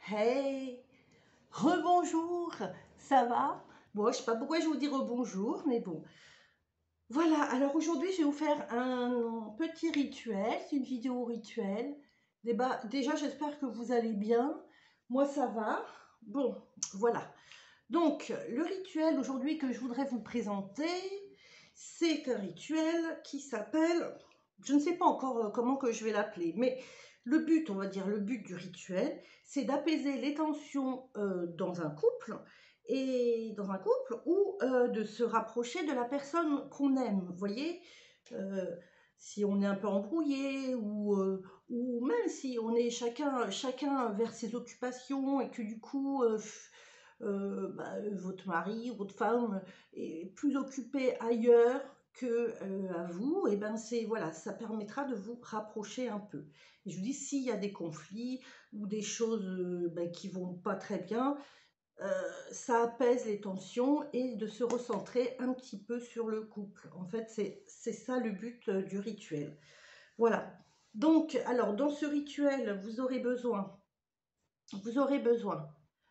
Hey, rebonjour, ça va? Bon, je sais pas pourquoi je vous dis rebonjour, mais bon. Voilà, alors aujourd'hui, je vais vous faire un petit rituel, c'est une vidéo rituel. Déjà, j'espère que vous allez bien. Moi, ça va. Bon, voilà. Donc, le rituel aujourd'hui que je voudrais vous présenter, c'est un rituel qui s'appelle, je ne sais pas encore comment que je vais l'appeler, mais le but, on va dire, le but du rituel, c'est d'apaiser les tensions dans un couple ou de se rapprocher de la personne qu'on aime. Vous voyez, Euh, si on est un peu embrouillé ou même si on est chacun vers ses occupations et que du coup votre mari ou votre femme est plus occupé ailleurs que à vous, et ben c'est voilà, ça permettra de vous rapprocher un peu. Et je vous dis, s'il y a des conflits ou des choses qui vont pas très bien, ça apaise les tensions et de se recentrer un petit peu sur le couple. En fait, c'est ça le but du rituel. Voilà. Donc, alors, dans ce rituel, vous aurez besoin.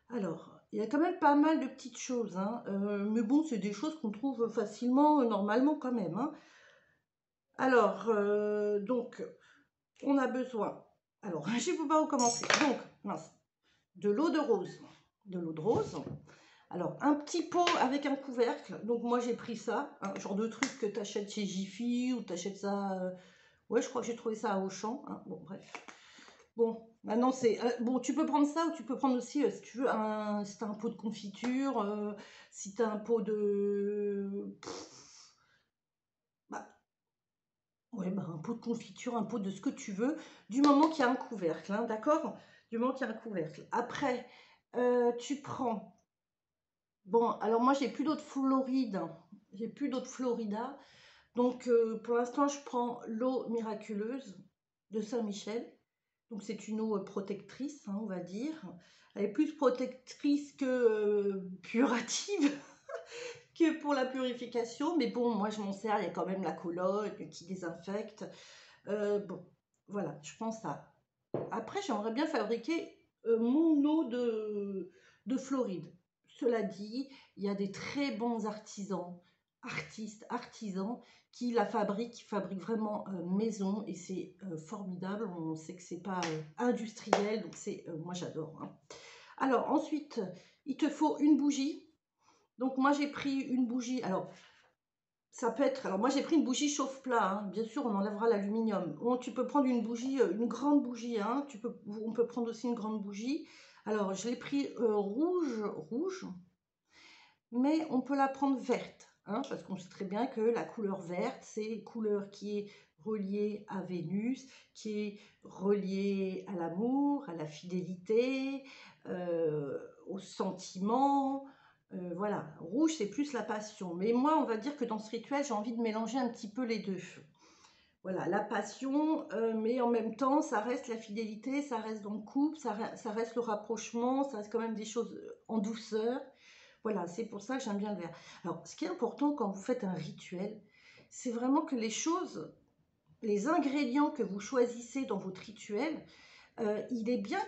Alors, il y a quand même pas mal de petites choses, hein, mais bon, c'est des choses qu'on trouve facilement, normalement quand même, hein. Alors, donc, on a besoin. Alors, je ne sais pas où commencer. Donc, mince, de l'eau de rose. De l'eau de rose. Alors, un petit pot avec un couvercle. Donc, moi, j'ai pris ça, un genre de truc que tu achètes chez Jiffy ou tu achètes ça. Ouais, je crois que j'ai trouvé ça à Auchan, hein. Bon, bref. Bon, maintenant c'est. Bon, tu peux prendre ça ou tu peux prendre aussi, si tu veux, si t'as un pot de confiture, si t'as un pot de. Bah, ouais, bah, un pot de confiture, un pot de ce que tu veux, du moment qu'il y a un couvercle, hein, d'accord? Du moment qu'il y a un couvercle. Après, tu prends. Bon, alors moi, j'ai plus d'eau de Floride. J'ai plus d'eau de Florida. Donc, pour l'instant, je prends l'eau miraculeuse de Saint-Michel. Donc, c'est une eau protectrice, hein, on va dire. Elle est plus protectrice que purative que pour la purification. Mais bon, moi, je m'en sers. Il y a quand même la Cologne qui désinfecte. Bon, voilà, je prends ça. Après, j'aimerais bien fabriquer mon eau de Floride. Cela dit, il y a des très bons artisans qui qui fabriquent vraiment maison et c'est formidable. On sait que c'est pas industriel, donc moi j'adore, hein. Alors ensuite, il te faut une bougie. Donc moi j'ai pris une bougie. Alors ça peut être. Alors moi j'ai pris une bougie chauffe-plat, hein. Bien sûr, on enlèvera l'aluminium. Ou tu peux prendre une bougie, une grande bougie, hein. On peut prendre aussi une grande bougie. Alors je l'ai pris rouge, mais on peut la prendre verte, hein, parce qu'on sait très bien que la couleur verte, c'est une couleur qui est reliée à Vénus, qui est reliée à l'amour, à la fidélité, aux sentiments. Voilà, rouge, c'est plus la passion. Mais moi, on va dire que dans ce rituel, j'ai envie de mélanger un petit peu les deux. Voilà, la passion, mais en même temps, ça reste la fidélité, ça reste dans le couple, ça reste le rapprochement, ça reste quand même des choses en douceur. Voilà, c'est pour ça que j'aime bien le vert. Alors, ce qui est important quand vous faites un rituel, c'est vraiment que les ingrédients que vous choisissez dans votre rituel, il est bien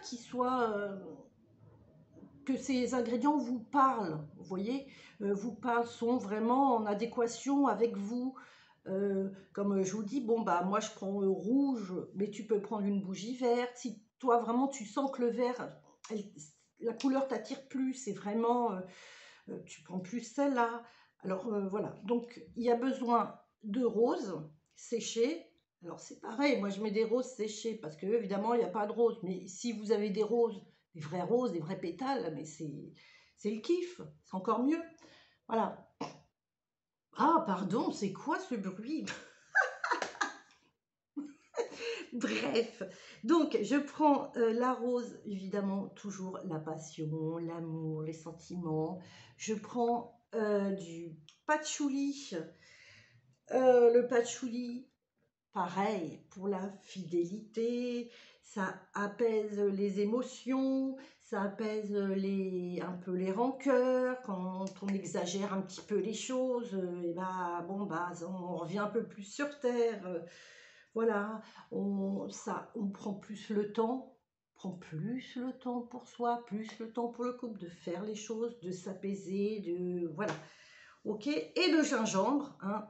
que ces ingrédients vous parlent, vous voyez, vous parlent, sont vraiment en adéquation avec vous. Comme je vous dis, bon, bah, moi je prends rouge, mais tu peux prendre une bougie verte. Si toi vraiment tu sens que le vert, la couleur t'attire plus, c'est vraiment. Tu prends plus celle-là. Alors voilà, donc il y a besoin de roses séchées. Alors c'est pareil, moi je mets des roses séchées parce que évidemment il n'y a pas de roses. Mais si vous avez des roses, des vrais pétales, mais c'est le kiff, c'est encore mieux. Voilà. Ah pardon, c'est quoi ce bruit? Bref, donc je prends la rose, évidemment, toujours la passion, l'amour, les sentiments. Je prends du patchouli. Le patchouli, pareil, pour la fidélité, ça apaise les émotions, ça apaise un peu les rancœurs. Quand on exagère un petit peu les choses, et bah, bon, bah, on revient un peu plus sur terre. Voilà, on prend plus le temps prend plus le temps pour soi, plus le temps pour le couple, de faire les choses, de s'apaiser, de... Voilà. Ok. Et le gingembre, hein,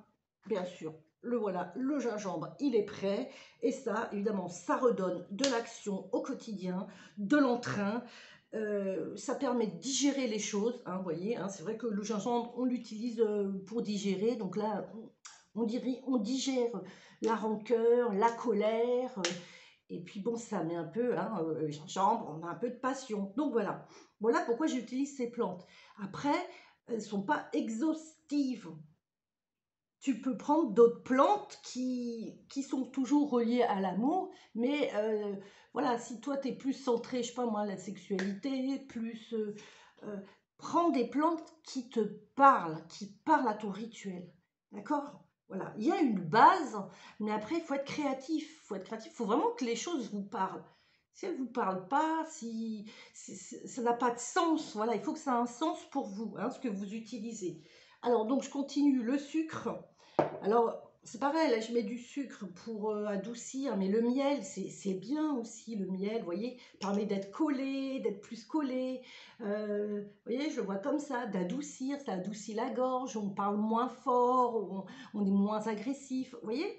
bien sûr, voilà, le gingembre, il est prêt. Et ça, évidemment, ça redonne de l'action au quotidien, de l'entrain. Ça permet de digérer les choses, hein, vous voyez, hein, c'est vrai que le gingembre, on l'utilise pour digérer. Donc là, on digère la rancœur, la colère. Et puis bon, ça met un peu, hein, gingembre, on a un peu de passion. Donc voilà. Voilà pourquoi j'utilise ces plantes. Après, elles ne sont pas exhaustives. Tu peux prendre d'autres plantes qui sont toujours reliées à l'amour, mais voilà, si toi tu es plus centré, je sais pas moi, la sexualité, plus euh, prends des plantes qui te parlent, qui parlent à ton rituel. D'accord? Voilà, il y a une base, mais après il faut être créatif. Il faut être créatif, il faut vraiment que les choses vous parlent. Si elles ne vous parlent pas, si ça n'a pas de sens, voilà, il faut que ça ait un sens pour vous, hein, ce que vous utilisez. Alors, donc, je continue. Le sucre. Alors, c'est pareil, là, je mets du sucre pour adoucir, mais le miel, c'est bien aussi, le miel, vous voyez, permet d'être collé, d'être plus collé. Vous voyez, je le vois comme ça, d'adoucir, ça adoucit la gorge, on parle moins fort, on est moins agressif, vous voyez.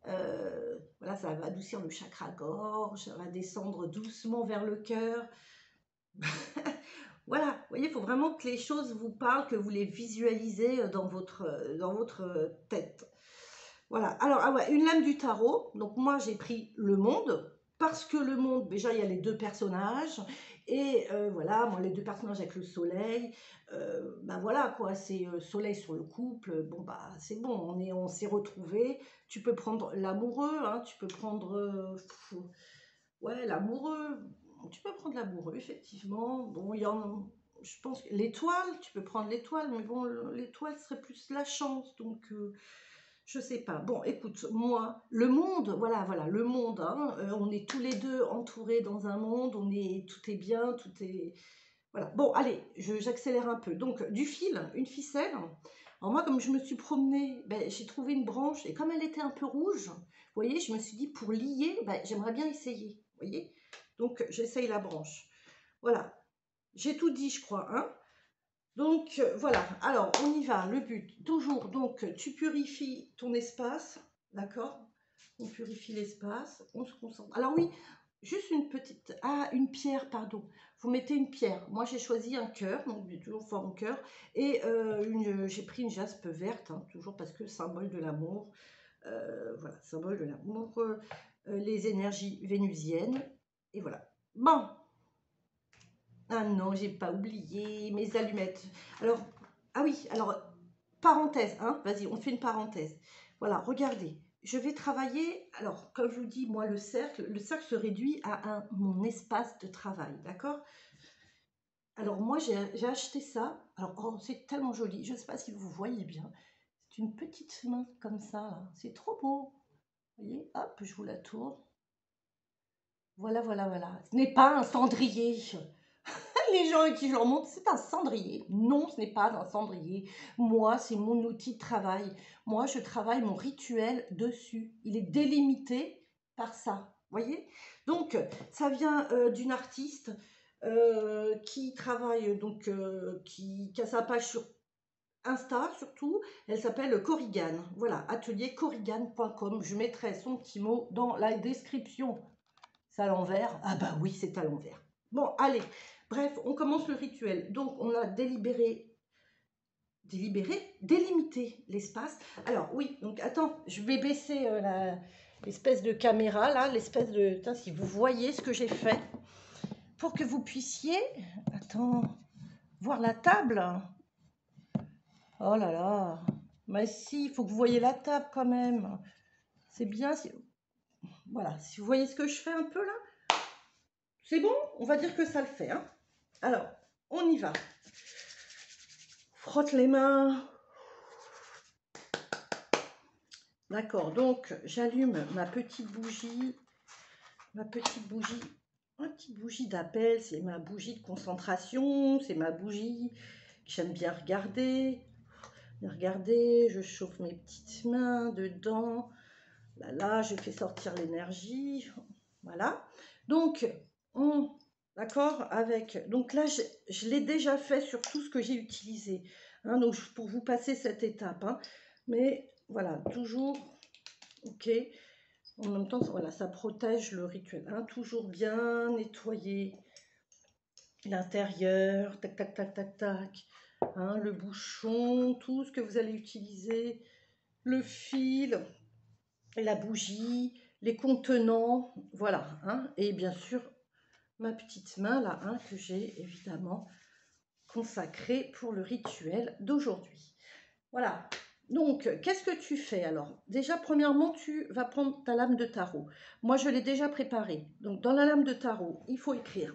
Voilà, ça va adoucir le chakra gorge, ça va descendre doucement vers le cœur. Voilà, vous voyez, il faut vraiment que les choses vous parlent, que vous les visualisez dans votre tête. Voilà, alors, ah ouais, une lame du tarot. Donc moi, j'ai pris le monde, parce que le monde, déjà, il y a les deux personnages. Et voilà, moi, les deux personnages avec le soleil, ben voilà, quoi, c'est soleil sur le couple. Bon, bah, c'est bon, on s'est retrouvés. Tu peux prendre l'amoureux, hein, tu peux prendre... ouais, l'amoureux, tu peux prendre l'amoureux, effectivement. Bon, il y en, je pense que l'étoile, tu peux prendre l'étoile, mais bon, l'étoile serait plus la chance, donc je sais pas. Bon, écoute, moi, le monde, voilà, voilà, le monde, hein, on est tous les deux entourés dans un monde, tout est bien, tout est... Voilà, bon, allez, j'accélère un peu. Donc, du fil, une ficelle. Alors moi, comme je me suis promenée, ben, j'ai trouvé une branche, et comme elle était un peu rouge, vous voyez, je me suis dit, pour lier, ben, j'aimerais bien essayer, vous voyez. Donc, j'essaye la branche. Voilà, j'ai tout dit, je crois, hein. Donc, voilà, alors, on y va, le but, toujours, donc, tu purifies ton espace, d'accord? On purifie l'espace, on se concentre. Alors oui, juste une petite... Ah, une pierre, pardon. Vous mettez une pierre. Moi, j'ai choisi un cœur, donc toujours forme cœur. Et j'ai pris une jaspe verte, hein, toujours parce que symbole de l'amour. Voilà, symbole de l'amour. Les énergies vénusiennes. Et voilà. Bon. Ah non, j'ai pas oublié mes allumettes. Alors, ah oui, alors, parenthèse, hein, vas-y, on fait une parenthèse. Voilà, regardez, je vais travailler, alors, comme je vous dis, moi, le cercle se réduit à mon espace de travail, d'accord? Alors, moi, j'ai acheté ça, alors, oh, c'est tellement joli, je ne sais pas si vous voyez bien, c'est une petite main comme ça, là. C'est trop beau, vous voyez, hop, je vous la tourne, voilà, voilà, voilà, ce n'est pas un cendrier. Les gens à qui je leur montre, c'est un cendrier. Non, ce n'est pas un cendrier. Moi, c'est mon outil de travail. Moi, je travaille mon rituel dessus. Il est délimité par ça. Voyez? Donc, ça vient d'une artiste qui travaille, donc, qui a sa page sur Insta surtout. Elle s'appelle Corrigan. Voilà, atelier corrigan.com. Je mettrai son petit mot dans la description. C'est à l'envers? Ah bah oui, c'est à l'envers. Bon, allez, bref, on commence le rituel. Donc, on a délimité l'espace. Alors, oui, donc attends, je vais baisser l'espèce de caméra, là, l'espèce de... Tiens, si vous voyez ce que j'ai fait, pour que vous puissiez, attends, voir la table. Oh là là, mais si, il faut que vous voyez la table quand même. C'est bien, si... Voilà, si vous voyez ce que je fais un peu là, c'est bon, on va dire que ça le fait, hein. Alors, on y va. Frotte les mains. D'accord, donc j'allume ma petite bougie, ma petite bougie d'appel, c'est ma bougie de concentration, c'est ma bougie que j'aime bien regarder. Regardez, je chauffe mes petites mains dedans. Là, je fais sortir l'énergie. Voilà. Donc, d'accord, avec... Donc là, je l'ai déjà fait sur tout ce que j'ai utilisé. Hein, donc, pour vous passer cette étape. Hein. Mais voilà, toujours, ok. En même temps, voilà, ça protège le rituel. Hein, toujours bien nettoyer l'intérieur, tac, tac, tac, tac, tac. Hein, le bouchon, tout ce que vous allez utiliser, le fil, la bougie, les contenants, voilà. Hein, et bien sûr, ma petite main là, hein, que j'ai évidemment consacrée pour le rituel d'aujourd'hui. Voilà. Donc, qu'est-ce que tu fais alors? Déjà, premièrement, tu vas prendre ta lame de tarot. Moi, je l'ai déjà préparée. Donc, dans la lame de tarot, il faut écrire.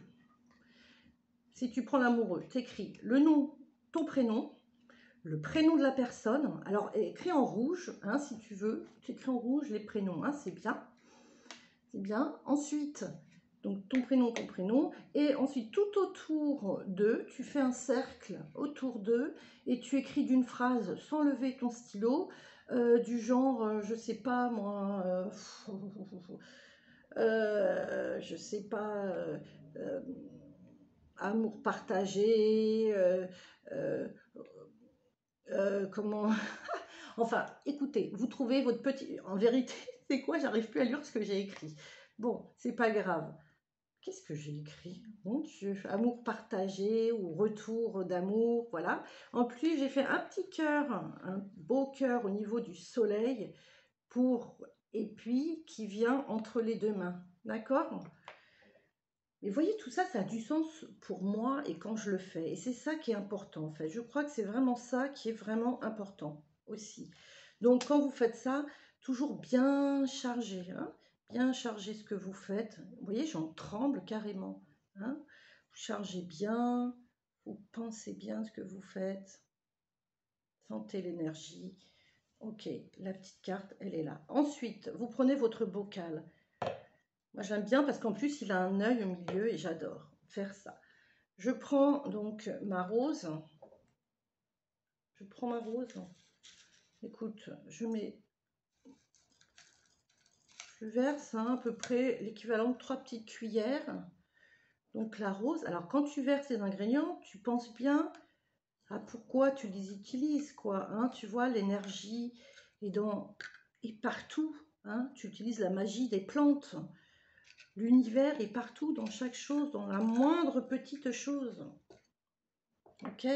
Si tu prends l'amoureux, tu écris le nom, ton prénom, le prénom de la personne. Alors, écris en rouge, hein, si tu veux. Tu écris en rouge les prénoms, hein, c'est bien. C'est bien. Ensuite, donc ton prénom, et ensuite tout autour d'eux, tu fais un cercle autour d'eux et tu écris d'une phrase sans lever ton stylo, du genre, je sais pas moi, je sais pas, amour partagé, comment, enfin, écoutez, vous trouvez votre petit, en vérité, c'est quoi, j'arrive plus à lire ce que j'ai écrit. Bon, c'est pas grave. Qu'est-ce que j'ai écrit? Mon Dieu, amour partagé ou retour d'amour, voilà. En plus, j'ai fait un petit cœur, un beau cœur au niveau du soleil pour, et puis qui vient entre les deux mains, d'accord? Mais voyez, tout ça, ça a du sens pour moi et quand je le fais. Et c'est ça qui est important, en fait. Je crois que c'est vraiment ça qui est vraiment important aussi. Donc, quand vous faites ça, toujours bien chargé, hein, bien chargé ce que vous faites. Vous voyez, j'en tremble carrément. Hein. Vous chargez bien, vous pensez bien ce que vous faites. Sentez l'énergie. Ok, la petite carte, elle est là. Ensuite, vous prenez votre bocal. Moi, j'aime bien parce qu'en plus, il a un œil au milieu et j'adore faire ça. Je prends donc ma rose. Je prends ma rose. Écoute, je verse hein, à peu près l'équivalent de 3 petites cuillères. Donc la rose, alors quand tu verses les ingrédients, tu penses bien à pourquoi tu les utilises, quoi. Hein, tu vois, l'énergie est partout. Hein, tu utilises la magie des plantes. L'univers est partout, dans chaque chose, dans la moindre petite chose. Ok?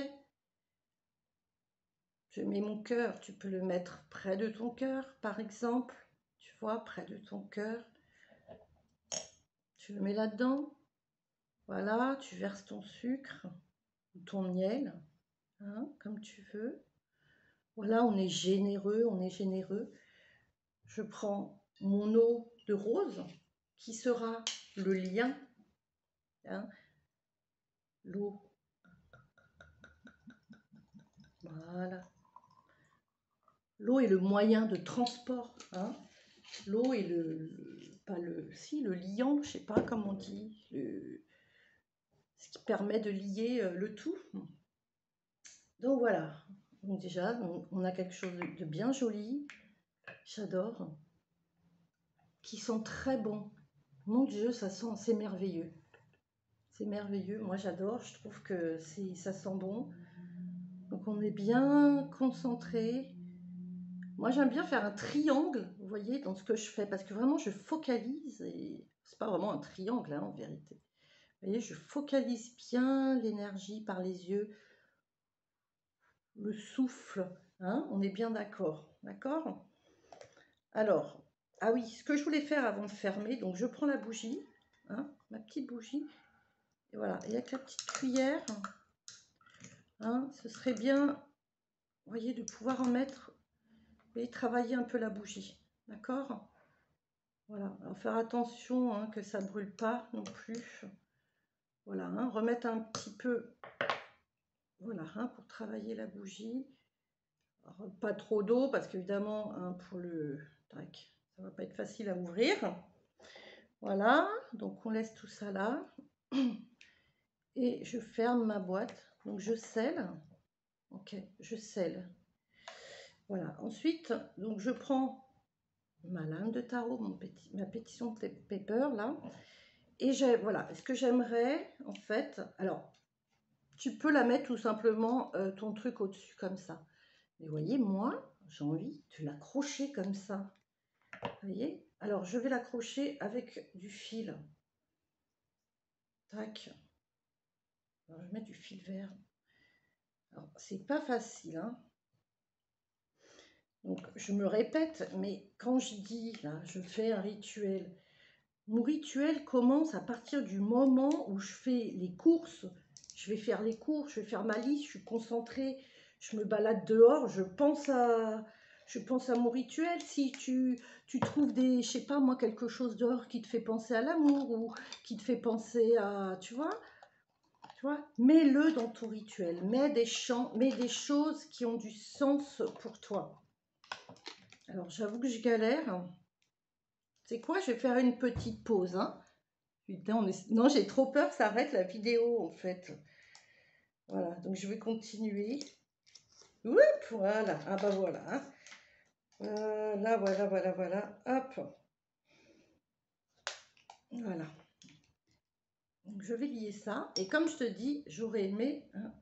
Je mets mon cœur, tu peux le mettre près de ton cœur, par exemple. Tu vois, près de ton cœur. Tu le mets là-dedans. Voilà, tu verses ton sucre ou ton miel, hein, comme tu veux. Voilà, on est généreux, on est généreux. Je prends mon eau de rose, qui sera le lien. Hein, l'eau. Voilà. L'eau est le moyen de transport. Hein. L'eau est le liant, je sais pas comment on dit, ce qui permet de lier le tout. Donc voilà. Donc déjà, on a quelque chose de bien joli. J'adore. Qui sent très bon. Mon Dieu, ça sent, c'est merveilleux. C'est merveilleux. Moi, j'adore. Je trouve que ça sent bon. Donc on est bien concentré. Moi, j'aime bien faire un triangle, vous voyez, dans ce que je fais, parce que vraiment, je focalise, et c'est pas vraiment un triangle, hein, en vérité. Vous voyez, je focalise bien l'énergie par les yeux, le souffle, hein, on est bien d'accord, d'accord? Alors, ah oui, ce que je voulais faire avant de fermer, donc je prends la bougie, hein, ma petite bougie, et voilà, et avec la petite cuillère, hein, ce serait bien, vous voyez, de pouvoir en mettre et travailler un peu la bougie, d'accord? Voilà, alors faire attention hein, que ça ne brûle pas non plus. Voilà, hein, remettre un petit peu, voilà, hein, pour travailler la bougie. Alors, pas trop d'eau parce qu'évidemment, hein, pour le tac, ça va pas être facile à ouvrir. Voilà, donc on laisse tout ça là. Et je ferme ma boîte. Donc je scelle. Ok, je scelle. Voilà, ensuite, donc je prends ma lame de tarot, ma pétition de paper là. Et voilà, ce que j'aimerais, en fait, alors, tu peux la mettre tout simplement, ton truc au-dessus, comme ça. Mais vous voyez, moi, j'ai envie de l'accrocher comme ça. Vous voyez? Alors, je vais l'accrocher avec du fil. Tac. Alors, je vais mettre du fil vert. Alors, c'est pas facile, hein. Donc, je me répète, mais quand je dis, là, je fais un rituel, mon rituel commence à partir du moment où je fais les courses. Je vais faire les courses, je vais faire ma liste, je suis concentrée, je me balade dehors, je pense à mon rituel. Si tu trouves des, je sais pas moi, quelque chose dehors qui te fait penser à l'amour ou qui te fait penser à, tu vois, mets-le dans ton rituel, mets des chants, mets des choses qui ont du sens pour toi. Alors j'avoue que je galère. C'est quoi? Je vais faire une petite pause, hein. Putain, non, j'ai trop peur, ça arrête la vidéo en fait. Voilà, donc je vais continuer. Oup, voilà, ah bah voilà. Hein. Voilà. Hop. Voilà. Donc je vais lier ça. Et comme je te dis, j'aurais aimé hein,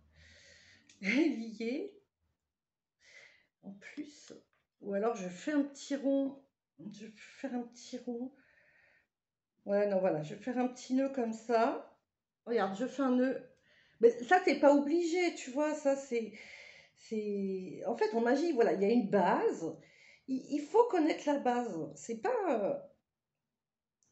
lier en plus. Ou alors je fais un petit rond. Je vais faire un petit rond. Ouais, non, voilà, je vais faire un petit nœud comme ça. Regarde, je fais un nœud. Mais ça, t'es pas obligé, tu vois, ça c'est... En fait, en magie, voilà, il y a une base. Il faut connaître la base. C'est pas...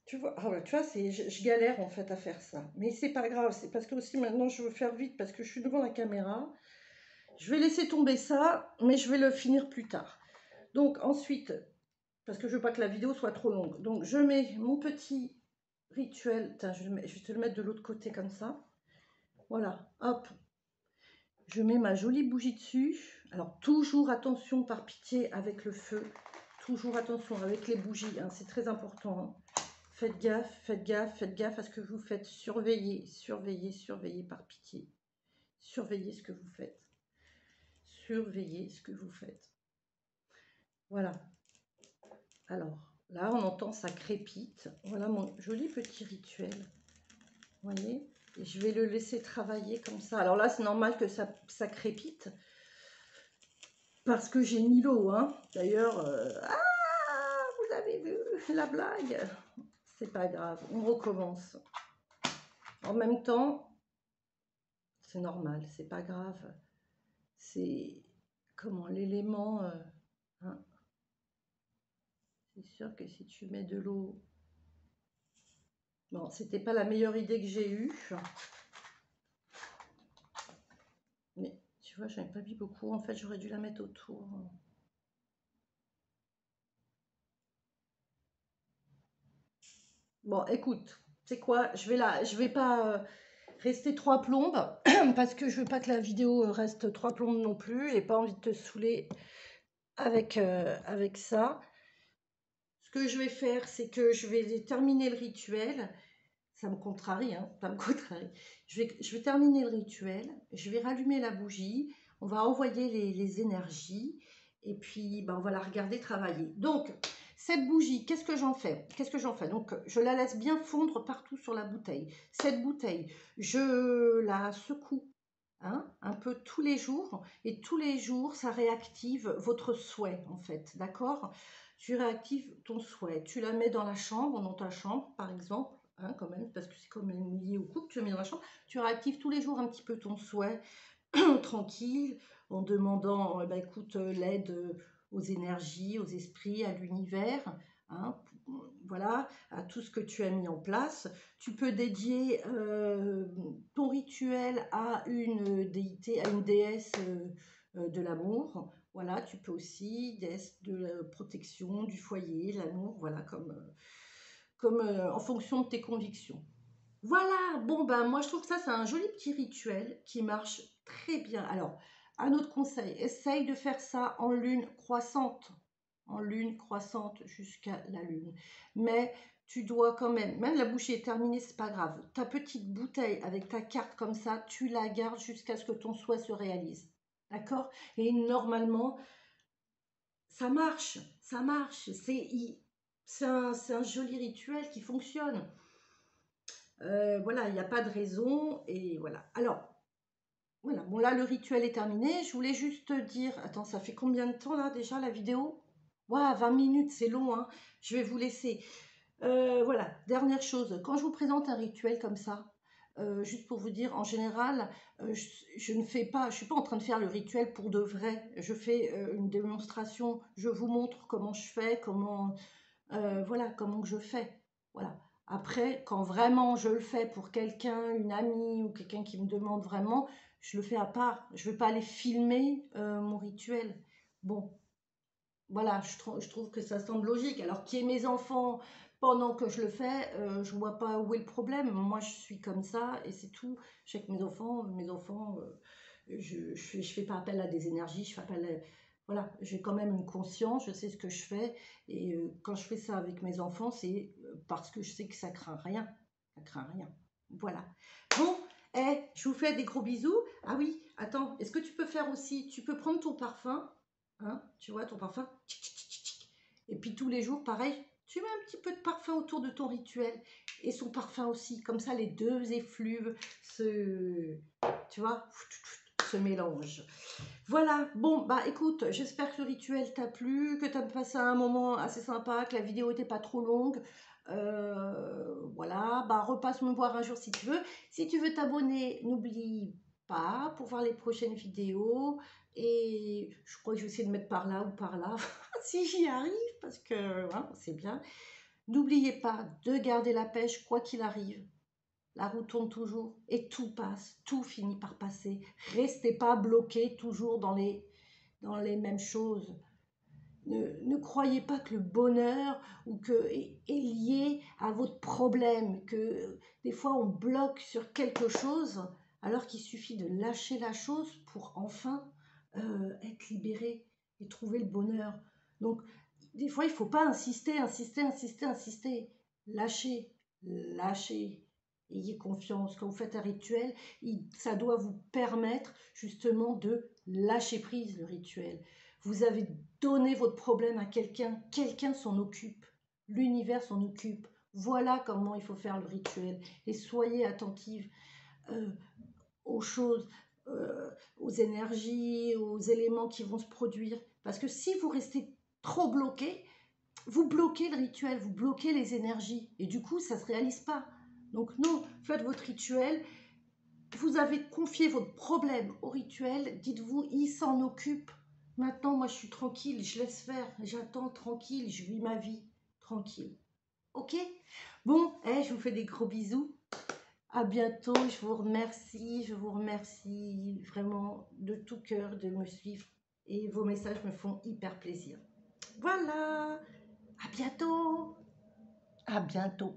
tu vois, ah ouais, tu vois je galère en fait à faire ça. Mais c'est pas grave, c'est parce que aussi maintenant je veux faire vite parce que je suis devant la caméra. Je vais laisser tomber ça, mais je vais le finir plus tard. Donc ensuite, parce que je veux pas que la vidéo soit trop longue. Donc je mets mon petit rituel. Tiens, je vais te le mettre de l'autre côté comme ça. Voilà, hop. Je mets ma jolie bougie dessus. Alors, toujours attention, par pitié, avec le feu. Toujours attention avec les bougies, hein, c'est très important. Hein. Faites gaffe à ce que vous faites. Surveillez, par pitié. Surveillez ce que vous faites. Surveillez ce que vous faites. Voilà. Alors, là, on entend ça crépite. Voilà mon joli petit rituel. Vous voyez? Et je vais le laisser travailler comme ça. Alors là, c'est normal que ça crépite. Parce que j'ai mis l'eau, hein. D'ailleurs, vous avez vu la blague? C'est pas grave, on recommence. En même temps, c'est normal, c'est pas grave. C'est comment l'élément. Hein. C'est sûr que si tu mets de l'eau. Bon, c'était pas la meilleure idée que j'ai eue. Mais tu vois, j'en ai pas mis beaucoup. En fait, j'aurais dû la mettre autour. Bon, écoute, c'est quoi? Je vais pas rester trois plombes parce que je veux pas que la vidéo reste trois plombes non plus. J'ai pas envie de te saouler avec ça. Ce que je vais faire, c'est que je vais terminer le rituel. Ça me contrarie, hein, ça me contrarie. Je vais terminer le rituel. Je vais rallumer la bougie. On va envoyer les énergies et puis ben, on va la regarder travailler. Donc cette bougie, qu'est-ce que j'en fais? Donc je la laisse bien fondre partout sur la bouteille. Cette bouteille, je la secoue hein, un peu tous les jours et tous les jours ça réactive votre souhait en fait, d'accord? Tu réactives ton souhait, tu la mets dans la chambre, dans ta chambre par exemple, hein, quand même, parce que c'est comme lié au couple, tu la mets dans la chambre, tu réactives tous les jours un petit peu ton souhait tranquille en demandant bah, écoute, l'aide aux énergies, aux esprits, à l'univers, hein, voilà, à tout ce que tu as mis en place. Tu peux dédier ton rituel à une déité, à une déesse de l'amour. Voilà, tu peux aussi déesse de la protection, du foyer, l'amour, voilà, comme en fonction de tes convictions. Voilà, bon ben moi je trouve que ça c'est un joli petit rituel qui marche très bien. Alors, un autre conseil, essaye de faire ça en lune croissante jusqu'à la lune. Mais tu dois quand même la bouchée est terminée, c'est pas grave. Ta petite bouteille avec ta carte comme ça, tu la gardes jusqu'à ce que ton souhait se réalise. D'accord? Et normalement, ça marche, ça marche. C'est un joli rituel qui fonctionne. Voilà, il n'y a pas de raison. Et voilà. Alors, voilà. Bon, là, le rituel est terminé. Je voulais juste dire... Attends, ça fait combien de temps, là, déjà, la vidéo? Ouais, 20 minutes, c'est long, hein. Je vais vous laisser. Voilà, dernière chose. Quand je vous présente un rituel comme ça, juste pour vous dire, en général, je ne fais pas, je suis pas en train de faire le rituel pour de vrai. Je fais une démonstration, je vous montre comment je fais, comment, voilà, comment que je fais. Voilà. Après, quand vraiment je le fais pour quelqu'un, une amie ou quelqu'un qui me demande vraiment, je le fais à part. Je ne vais pas aller filmer mon rituel. Bon, voilà, je trouve que ça semble logique. Alors qu'il y ait mes enfants pendant que je le fais, je vois pas où est le problème. Moi, je suis comme ça et c'est tout. Je sais que mes enfants, je fais pas appel à des énergies, je fais appel voilà, j'ai quand même une conscience, je sais ce que je fais. Et quand je fais ça avec mes enfants, c'est parce que je sais que ça craint rien. Ça craint rien. Voilà. Bon, je vous fais des gros bisous. Ah oui, attends, est-ce que tu peux faire aussi, tu peux prendre ton parfum. Hein, tu vois, ton parfum. Tchic, tchic, tchic, tchic. Et puis tous les jours, pareil, tu mets un petit peu de parfum autour de ton rituel. Et son parfum aussi. Comme ça, les deux effluves tu vois, se mélangent. Voilà, bon, bah écoute, j'espère que le rituel t'a plu, que tu as passé un moment assez sympa, que la vidéo n'était pas trop longue. Voilà, bah repasse me voir un jour si tu veux. Si tu veux t'abonner, n'oublie pas pour voir les prochaines vidéos. Et je crois que je vais essayer de mettre par là ou par là, si j'y arrive, parce que voilà, c'est bien. N'oubliez pas de garder la pêche, quoi qu'il arrive. La roue tourne toujours et tout passe, tout finit par passer. Restez pas bloqués toujours dans les mêmes choses. Ne croyez pas que le bonheur est lié à votre problème, que des fois on bloque sur quelque chose alors qu'il suffit de lâcher la chose pour enfin être libéré et trouver le bonheur. Donc des fois il ne faut pas insister, insister, insister, insister. Lâchez, lâchez. Ayez confiance. Quand vous faites un rituel, ça doit vous permettre justement de lâcher prise le rituel. Vous avez donné votre problème à quelqu'un, quelqu'un s'en occupe, l'univers s'en occupe. Voilà comment il faut faire le rituel. Et soyez attentifs euh, aux choses, aux énergies, aux éléments qui vont se produire. Parce que si vous restez trop bloqué, vous bloquez le rituel, vous bloquez les énergies. Et du coup, ça ne se réalise pas. Donc non, faites votre rituel. Vous avez confié votre problème au rituel. Dites-vous, il s'en occupe. Maintenant, moi, je suis tranquille, je laisse faire, j'attends tranquille, je vis ma vie tranquille. Ok? Bon, je vous fais des gros bisous. À bientôt, je vous remercie vraiment de tout cœur de me suivre et vos messages me font hyper plaisir. Voilà, à bientôt. À bientôt.